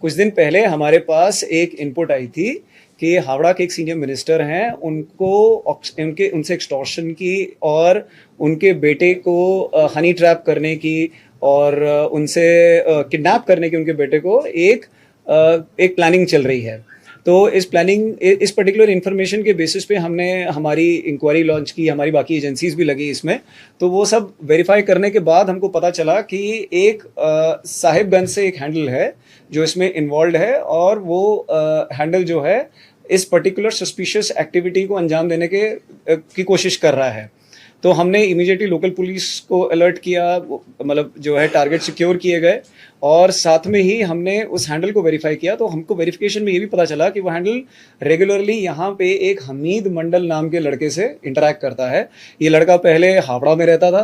कुछ दिन पहले हमारे पास एक इनपुट आई थी कि हावड़ा के एक सीनियर मिनिस्टर हैं, उनसे एक्सटॉर्शन की और उनके बेटे को हनी ट्रैप करने की और उनसे किडनैप करने की उनके बेटे को एक प्लानिंग चल रही है। तो इस पर्टिकुलर इन्फॉर्मेशन के बेसिस पे हमने हमारी इंक्वायरी लॉन्च की, हमारी बाकी एजेंसीज भी लगी इसमें। तो वो सब वेरीफाई करने के बाद हमको पता चला कि एक साहिबगंज से एक हैंडल है जो इसमें इन्वॉल्व है और वो हैंडल जो है इस पर्टिकुलर सस्पिशियस एक्टिविटी को अंजाम देने की कोशिश कर रहा है। तो हमने इमीडिएटली लोकल पुलिस को अलर्ट किया, मतलब जो है टारगेट सिक्योर किए गए और साथ में ही हमने उस हैंडल को वेरीफाई किया। तो हमको वेरिफिकेशन में ये भी पता चला कि वो हैंडल रेगुलरली यहाँ पे एक हमीद मंडल नाम के लड़के से इंटरेक्ट करता है। ये लड़का पहले हावड़ा में रहता था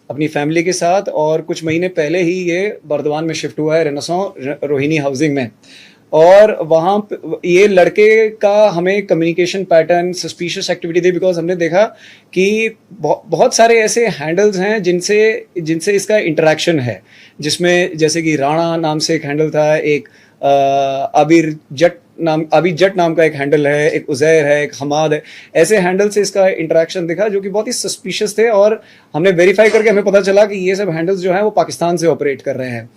अपनी फैमिली के साथ और कुछ महीने पहले ही ये बर्दवान में शिफ्ट हुआ है, रेनेसां रोहिणी हाउसिंग में। और वहाँ ये लड़के का हमें कम्युनिकेशन पैटर्न सस्पिशियस एक्टिविटी थी, बिकॉज हमने देखा कि बहुत सारे ऐसे हैंडल्स हैं जिनसे इसका इंटरेक्शन है, जिसमें जैसे कि राणा नाम से एक हैंडल था, एक आबिर जट नाम का एक हैंडल है, एक उजैर है, एक हमाद है। ऐसे हैंडल से इसका इंटरेक्शन दिखा जो कि बहुत ही सस्पिशियस थे और हमने वेरीफाई करके हमें पता चला कि ये सब हैंडल्स जो हैं वो पाकिस्तान से ऑपरेट कर रहे हैं।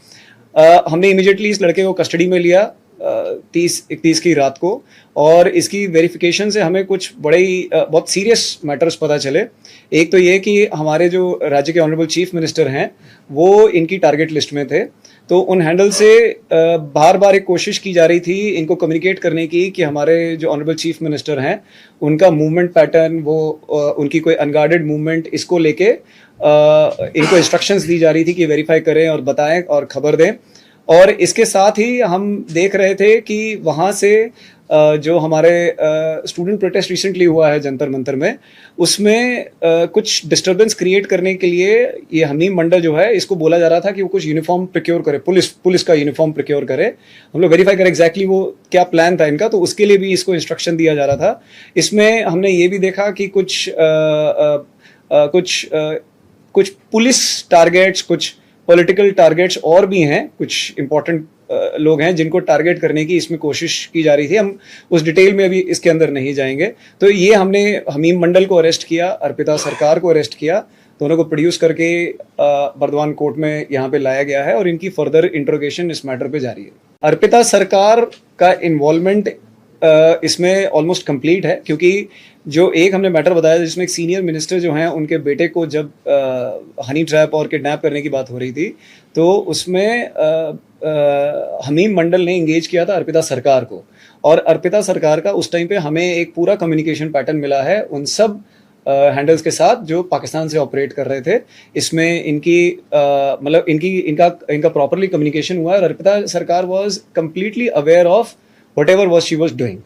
हमने इमीडिएटली इस लड़के को कस्टडी में लिया 31 की रात को और इसकी वेरिफिकेशन से हमें कुछ बहुत सीरियस मैटर्स पता चले। एक तो ये कि हमारे जो राज्य के ऑनरेबल चीफ मिनिस्टर हैं वो इनकी टारगेट लिस्ट में थे। तो उन हैंडल से बार बार एक कोशिश की जा रही थी इनको कम्युनिकेट करने की कि हमारे जो ऑनरेबल चीफ मिनिस्टर हैं उनका मूवमेंट पैटर्न, उनकी कोई अनगार्डेड मूवमेंट, इसको लेके इनको इंस्ट्रक्शंस दी जा रही थी कि वेरीफाई करें और बताएं और खबर दें। और इसके साथ ही हम देख रहे थे कि वहाँ से जो हमारे स्टूडेंट प्रोटेस्ट रिसेंटली हुआ है जंतर मंतर में, उसमें कुछ डिस्टर्बेंस क्रिएट करने के लिए ये हमीम मंडल जो है इसको बोला जा रहा था कि वो कुछ यूनिफॉर्म प्रोक्योर करे, पुलिस का यूनिफॉर्म प्रोक्योर करे। हम लोग वेरीफाई करें एग्जैक्टली वो क्या प्लान था इनका, तो उसके लिए भी इसको इंस्ट्रक्शन दिया जा रहा था। इसमें हमने ये भी देखा कि कुछ पुलिस टारगेट्स, कुछ पॉलिटिकल टारगेट्स और भी हैं, कुछ इंपॉर्टेंट लोग हैं जिनको टारगेट करने की इसमें कोशिश की जा रही थी। हम उस डिटेल में अभी इसके अंदर नहीं जाएंगे। तो ये हमने हमीम मंडल को अरेस्ट किया, अर्पिता सरकार को अरेस्ट किया, दोनों को प्रोड्यूस करके बर्दवान कोर्ट में यहाँ पे लाया गया है और इनकी फर्दर इंट्रोगेशन इस मैटर पे जारी है। अर्पिता सरकार का इन्वॉल्वमेंट इसमें ऑलमोस्ट कंप्लीट है, क्योंकि जो एक हमने मैटर बताया जिसमें एक सीनियर मिनिस्टर जो हैं उनके बेटे को जब हनी ट्रैप और किडनैप करने की बात हो रही थी तो उसमें हमीम मंडल ने इंगेज किया था अर्पिता सरकार को। और अर्पिता सरकार का उस टाइम पे हमें एक पूरा कम्युनिकेशन पैटर्न मिला है उन सब हैंडल्स के साथ जो पाकिस्तान से ऑपरेट कर रहे थे। इसमें इनका प्रॉपरली कम्युनिकेशन हुआ है और अर्पिता सरकार was completely aware of what ever was she was doing.